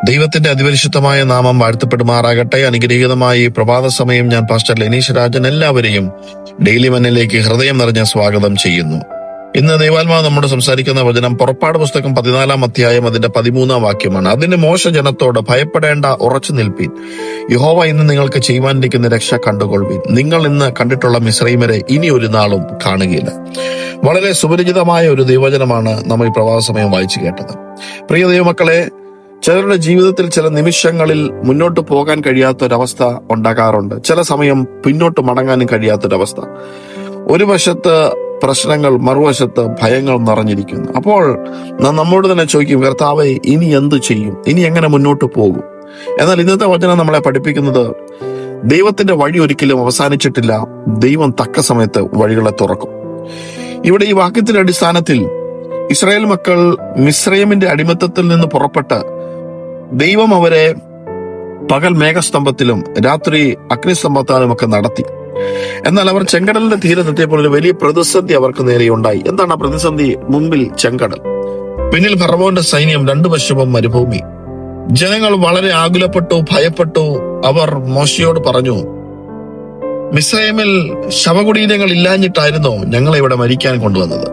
ദൈവത്തിന്റെ അതിപരിശുദ്ധമായ നാമം വാഴ്ത്തപ്പെടുമാറാകട്ടെ. അനുഗ്രഹീതമായി പ്രഭാത സമയം ഞാൻ പാസ്റ്റർ ലെനീഷ് രാജൻ എല്ലാവരെയും ഡെയിലി മന്നിലേക്ക് ഹൃദയം നിറഞ്ഞ സ്വാഗതം ചെയ്യുന്നു. ഇന്ന് ദൈവാത്മാവ് നമ്മോട് സംസാരിക്കുന്ന വചനം പുറപ്പാട് പുസ്തകം 14 അധ്യായം അതിന്റെ 13 വാക്യമാണ്. അതിന്റെ മോശ ജനത്തോട് ഭയപ്പെടേണ്ട, ഉറച്ചു നിൽപ്പീൻ. യഹോവ ഇന്ന് നിങ്ങൾക്ക് ചെയ്യുവാനിരിക്കുന്ന രക്ഷ കണ്ടുകൊള്ളുവീൻ. നിങ്ങൾ ഇന്ന് കണ്ടിട്ടുള്ള മിസ്രയീമ്യരെ ഇനി ഒരു നാളും കാണുകയില്ല. വളരെ സുപരിചിതമായ ഒരു ദൈവവചനമാണ് നമ്മൾ ഈ പ്രഭാത സമയം വായിച്ചു കേട്ടത്. പ്രിയ ദൈവമക്കളെ, ചിലരുടെ ജീവിതത്തിൽ ചില നിമിഷങ്ങളിൽ മുന്നോട്ട് പോകാൻ കഴിയാത്തൊരവസ്ഥ ഉണ്ടാകാറുണ്ട്. ചില സമയം പിന്നോട്ട് മടങ്ങാനും കഴിയാത്തൊരവസ്ഥ. ഒരു വശത്ത് പ്രശ്നങ്ങൾ, മറുവശത്ത് ഭയങ്ങൾ നിറഞ്ഞിരിക്കുന്നു. അപ്പോൾ നമ്മോട് തന്നെ ചോദിക്കും, കർത്താവേ ഇനി എന്ത് ചെയ്യും, ഇനി എങ്ങനെ മുന്നോട്ട് പോകും? എന്നാൽ ഇന്നത്തെ വചനം നമ്മളെ പഠിപ്പിക്കുന്നത് ദൈവത്തിന്റെ വഴി ഒരിക്കലും അവസാനിച്ചിട്ടില്ല. ദൈവം തക്ക സമയത്ത് വഴികളെ തുറക്കും. ഇവിടെ ഈ വാക്യത്തിന്റെ അടിസ്ഥാനത്തിൽ ഇസ്രായേൽ മക്കൾ മിസ്രയീമിന്റെ അടിമത്തത്തിൽ നിന്ന് പുറപ്പെട്ട് ദൈവം അവരെ പകൽ മേഘസ്തംഭത്തിലും രാത്രി അഗ്നിസ്തംഭത്താലും ഒക്കെ നടത്തി. എന്നാൽ അവർ ചെങ്കടലിന്റെ തീരത്തെത്തിയപ്പോൾ ഒരു വലിയ പ്രതിസന്ധി അവർക്ക് നേരെയുണ്ടായി. എന്താണ് ആ പ്രതിസന്ധി? മുമ്പിൽ ചെങ്കടൽ, പിന്നിൽ ഫറവോന്റെ സൈന്യം, രണ്ടു വശവും മരുഭൂമി. ജനങ്ങൾ വളരെ ആകുലപ്പെട്ടു, ഭയപ്പെട്ടു. അവർ മോശയോട് പറഞ്ഞു, മിസ്രയീമിൽ ശവകുടീരങ്ങൾ ഇല്ലാഞ്ഞിട്ടായിരുന്നോ ഞങ്ങളെ ഇവിടെ മരിക്കാൻ കൊണ്ടുവന്നത്?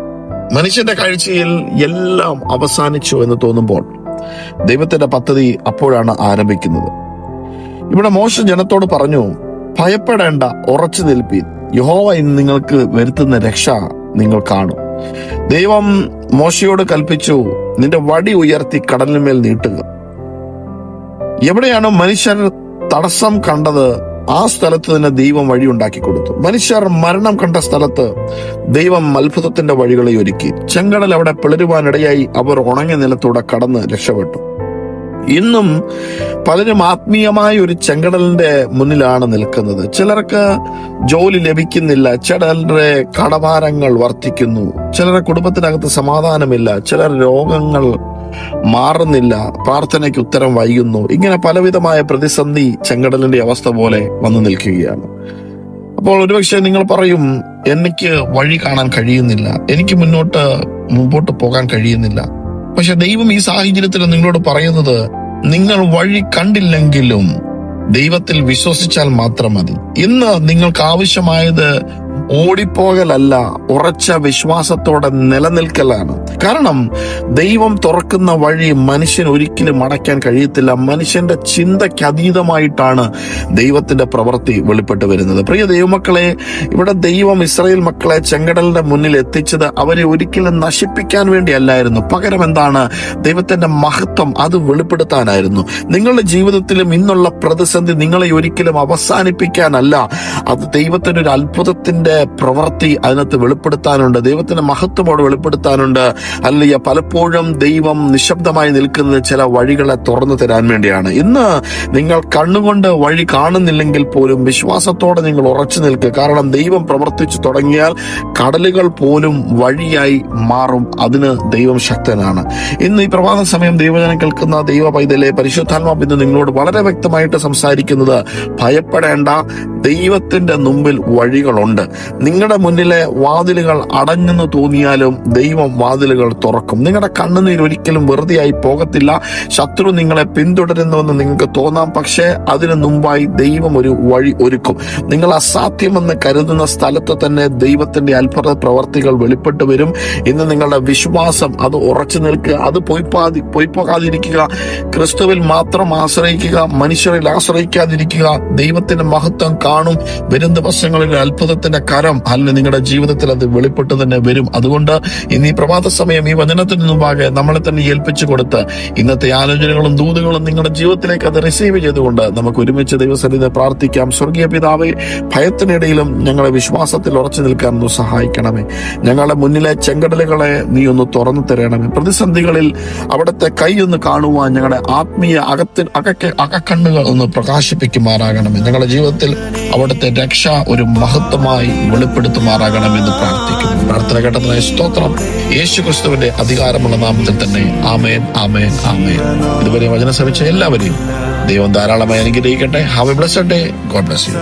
മനുഷ്യന്റെ കാഴ്ചയിൽ എല്ലാം അവസാനിച്ചു എന്ന് തോന്നുമ്പോൾ ദൈവത്തിന്റെ പദ്ധതി അപ്പോഴാണ് ആരംഭിക്കുന്നത്. ഇവിടെ മോശ ജനത്തോട് പറഞ്ഞു, ഭയപ്പെടേണ്ട, ഉറച്ചു നിൽപ്പീൻ. യഹോവ ഇന്ന് നിങ്ങൾക്ക് വരുത്തുന്ന രക്ഷ നിങ്ങൾ കാണും. ദൈവം മോശയോട് കൽപ്പിച്ചു, നിന്റെ വടി ഉയർത്തി കടലിന്മേൽ നീട്ടുക. എവിടെയാണോ മനുഷ്യർ തടസ്സം കണ്ടത് ആ സ്ഥലത്ത് തന്നെ ദൈവം വഴി ഉണ്ടാക്കി കൊടുത്തു. മനുഷ്യർ മരണം കണ്ട സ്ഥലത്ത് ദൈവം അത്ഭുതത്തിന്റെ വഴികളെ ഒരുക്കി. ചെങ്കടൽ അവിടെ പിളരുവാനിടയായി അവർ ഉണങ്ങിയ നിലത്തൂടെ കടന്ന് രക്ഷപ്പെട്ടു. ഇന്നും പലരും ആത്മീയമായ ഒരു ചെങ്കടലിന്റെ മുന്നിലാണ് നിൽക്കുന്നത്. ചിലർക്ക് ജോലി ലഭിക്കുന്നില്ല, ചിലരുടെ കടഭാരങ്ങൾ വർദ്ധിക്കുന്നു, ചിലരുടെ കുടുംബത്തിനകത്ത് സമാധാനമില്ല, ചിലർ രോഗങ്ങൾ മാറുന്നില്ല, പ്രാർത്ഥനയ്ക്ക് ഉത്തരം വൈകുന്നു. ഇങ്ങനെ പലവിധമായ പ്രതിസന്ധി ചെങ്കടലിന്റെ അവസ്ഥ പോലെ വന്നു നിൽക്കുകയാണ്. അപ്പോൾ ഒരുപക്ഷെ നിങ്ങൾ പറയും, എനിക്ക് വഴി കാണാൻ കഴിയുന്നില്ല, എനിക്ക് മുമ്പോട്ട് പോകാൻ കഴിയുന്നില്ല. പക്ഷെ ദൈവം ഈ സാഹചര്യത്തിൽ നിങ്ങളോട് പറയുന്നത്, നിങ്ങൾ വഴി കണ്ടില്ലെങ്കിലും ദൈവത്തിൽ വിശ്വസിച്ചാൽ മാത്രം മതി. ഇന്ന് നിങ്ങൾക്ക് ആവശ്യമായത് ഓടിപ്പോകലല്ല, ഉറച്ച വിശ്വാസത്തോടെ നിലനിൽക്കലാണ്. കാരണം ദൈവം തുറക്കുന്ന വഴി മനുഷ്യൻ ഒരിക്കലും അടയ്ക്കാൻ കഴിയത്തില്ല. മനുഷ്യന്റെ ചിന്തയ്ക്ക് അതീതമായിട്ടാണ് ദൈവത്തിന്റെ പ്രവൃത്തി വെളിപ്പെട്ട് വരുന്നത്. പ്രിയ ദൈവമക്കളെ, ഇവിടെ ദൈവം ഇസ്രായേൽ മക്കളെ ചെങ്കടലിന്റെ മുന്നിൽ എത്തിച്ചത് അവരെ ഒരിക്കലും നശിപ്പിക്കാൻ വേണ്ടി അല്ലായിരുന്നു. പകരം എന്താണ്? ദൈവത്തിന്റെ മഹത്വം അത് വെളിപ്പെടുത്താനായിരുന്നു. നിങ്ങളുടെ ജീവിതത്തിലും ഇന്നുള്ള പ്രതിസന്ധി നിങ്ങളെ ഒരിക്കലും അവസാനിപ്പിക്കാനല്ല, അത് ദൈവത്തിന്റെ ഒരു അത്ഭുതത്തിന്റെ പ്രവൃത്തി അതിനകത്ത് വെളിപ്പെടുത്താനുണ്ട്. ദൈവത്തിന്റെ മഹത്വമോട് വെളിപ്പെടുത്താനുണ്ട്. അല്ലയ്യ, പലപ്പോഴും ദൈവം നിശബ്ദമായി നിൽക്കുന്നത് ചില വഴികളെ തുറന്നു തരാൻ വേണ്ടിയാണ്. ഇന്ന് നിങ്ങൾ കണ്ണുകൊണ്ട് വഴി കാണുന്നില്ലെങ്കിൽ പോലും വിശ്വാസത്തോടെ നിങ്ങൾ ഉറച്ചു നിൽക്കുക. കാരണം ദൈവം പ്രവർത്തിച്ചു തുടങ്ങിയാൽ കടലുകൾ പോലും വഴിയായി മാറും. അതിന് ദൈവം ശക്തനാണ്. ഇന്ന് ഈ പ്രഭാത സമയം ദൈവജനം കേൾക്കുന്ന ദൈവ പൈതലെ, പരിശുദ്ധാത്മാവ് ഇന്ന് നിങ്ങളോട് വളരെ വ്യക്തമായിട്ട് സംസാരിക്കുന്നത്, ഭയപ്പെടേണ്ട, ദൈവത്തിന്റെ മുമ്പിൽ വഴികളുണ്ട്. നിങ്ങളുടെ മുന്നിലെ വാതിലുകൾ അടഞ്ഞെന്ന് തോന്നിയാലും ദൈവം വാതിലുകൾ തുറക്കും. നിങ്ങളുടെ കണ്ണുനീർ ഒരിക്കലും വെറുതെയായി പോകത്തില്ല. ശത്രു നിങ്ങളെ പിന്തുടരുന്നുവെന്ന് നിങ്ങൾക്ക് തോന്നാം, പക്ഷേ അതിനു മുമ്പായി ദൈവം ഒരു വഴി ഒരുക്കും. നിങ്ങൾ അസാധ്യമെന്ന് കരുതുന്ന സ്ഥലത്ത് തന്നെ ദൈവത്തിന്റെ അത്ഭുത പ്രവർത്തികൾ വെളിപ്പെട്ടു വരും. ഇന്ന് നിങ്ങളുടെ വിശ്വാസം അത് ഉറച്ചു നിൽക്കുക, അത് പോയി പോകാതിരിക്കുക. ക്രിസ്തുവിൽ മാത്രം ആശ്രയിക്കുക, മനുഷ്യരിൽ ആശ്രയിക്കാതിരിക്കുക. ദൈവത്തിന്റെ മഹത്വം കാണും. വരും ദിവസങ്ങളിൽ അത്ഭുതത്തിന്റെ കരം നിങ്ങളുടെ ജീവിതത്തിൽ അത് വെളിപ്പെട്ട് തന്നെ വരും. അതുകൊണ്ട് ഇന്ന് ഈ പ്രഭാത സമയം ഈ വചനത്തിന് മുമ്പാകെ നമ്മളെ തന്നെ ഏൽപ്പിച്ചു കൊടുത്ത് ഇന്നത്തെ ആലോചനകളും ദൂതുകളും നിങ്ങളുടെ ജീവിതത്തിലേക്ക് അത് റിസീവ് ചെയ്തുകൊണ്ട് നമുക്ക് ഒരുമിച്ച് ദൈവസന്നിധിയിൽ പ്രാർത്ഥിക്കാം. സ്വർഗീയ പിതാവേ, ഭയത്തിനിടയിലും ഞങ്ങളെ വിശ്വാസത്തിൽ ഉറച്ചു നിൽക്കാൻ ഒന്ന് സഹായിക്കണമേ. ഞങ്ങളുടെ മുന്നിലെ ചെങ്കടലുകളെ നീ ഒന്ന് തുറന്നു തരണമേ. പ്രതിസന്ധികളിൽ അവിടുത്തെ കൈ ഒന്ന് കാണുവാൻ ഞങ്ങളുടെ ആത്മീയ അകക്കണ്ണുകൾ ഒന്ന് പ്രകാശിപ്പിക്കുമാറാകണമേ. ഞങ്ങളുടെ ജീവിതത്തിൽ അവിടുത്തെ രക്ഷ ഒരു മഹത്വമായി വെളിപ്പെടുത്തുമാറാകണമെന്ന് പ്രാർത്ഥിക്കുന്നു. പ്രാർത്ഥന കേട്ടതിനായി സ്തോത്രം. യേശു ക്രിസ്തുവിന്റെ അധികാരമുള്ള നാമത്തിൽ തന്നെ ആമേൻ, ആമേൻ, ആമേൻ. ഇതുവരെ വചനം ശ്രമിച്ച എല്ലാവരെയും ദൈവം ധാരാളമായി അനുഗ്രഹിക്കട്ടെ. Have A blessed day. God bless you.